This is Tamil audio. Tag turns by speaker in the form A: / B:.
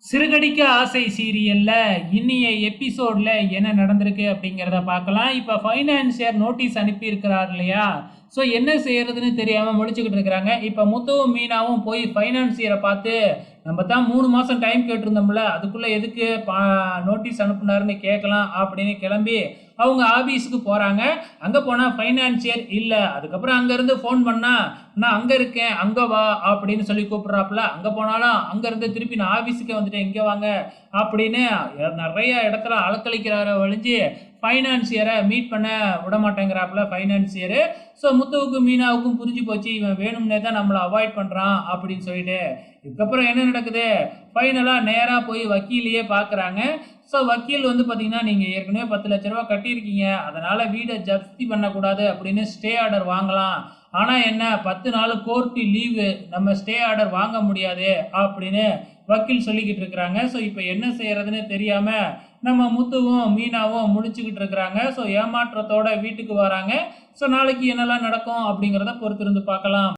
A: சிறுகடிக்க ஆசை சீரியல்ல இன்னிய எபிசோட்ல என்ன நடந்திருக்கு அப்படிங்கிறத பார்க்கலாம். இப்போ ஃபைனான்சியர் நோட்டீஸ் அனுப்பியிருக்கிறார் இல்லையா? ஸோ என்ன செய்யறதுன்னு தெரியாமல் முழிச்சுக்கிட்டு இருக்கிறாங்க. இப்போ முத்துவும் மீனாவும் போய் ஃபைனான்சியரை பார்த்து, நம்ம தான் 3 மாதம் டைம் கேட்டிருந்தோம்ல, அதுக்குள்ளே எதுக்கு நோட்டீஸ் அனுப்புனாருன்னு கேட்கலாம் அப்படின்னு கிளம்பி அவங்க ஆஃபீஸுக்கு போகிறாங்க. அங்கே போனால் ஃபைனான்சியர் இல்லை. அதுக்கப்புறம் அங்கேருந்து ஃபோன் பண்ணால், நான் அங்கே இருக்கேன் அங்கே வா அப்படின்னு சொல்லி கூப்பிட்றாப்புல. அங்கே போனாலும் அங்கேருந்து திருப்பி நான் ஆஃபீஸுக்கே வந்துட்டேன் இங்கே வாங்க அப்படின்னு நிறைய இடத்துல அலக்களிக்கிறார ஒழிஞ்சு ஃபைனான்சியரை மீட் பண்ண விட மாட்டேங்கிறாப்புல ஃபைனான்சியரு. ஸோ முத்துவுக்கும் மீனாவுக்கும் புரிஞ்சு போச்சு, இவன் வேணும்னே தான் நம்மளை அவாய்ட் பண்ணுறான் அப்படின்னு சொல்லிட்டு. இதுக்கப்புறம் என்ன நடக்குது, ஃபைனலாக நேராக போய் வக்கீலையே பார்க்குறாங்க. ஸோ வக்கீல் வந்து பார்த்தீங்கன்னா, நீங்கள் ஏற்கனவே 10 லட்ச ரூபா கட்டியிருக்கீங்க, அதனால் வீடை ஜப்தி பண்ணக்கூடாது அப்படின்னு ஸ்டே ஆர்டர் வாங்கலாம். ஆனால் என்ன 10 நாள் கோர்ட்டு லீவு, நம்ம ஸ்டே ஆர்டர் வாங்க முடியாது அப்படின்னு வக்கீல் சொல்லிக்கிட்டு இருக்கிறாங்க. ஸோ இப்போ என்ன செய்யறதுன்னு தெரியாமல் நம்ம முத்துவும் மீனாவும் முடிச்சுக்கிட்டு இருக்கிறாங்க. ஸோ ஏமாற்றத்தோட வீட்டுக்கு வராங்க. ஸோ நாளைக்கு என்னெல்லாம் நடக்கும் அப்படிங்கிறத பொறுத்திருந்து பார்க்கலாம்.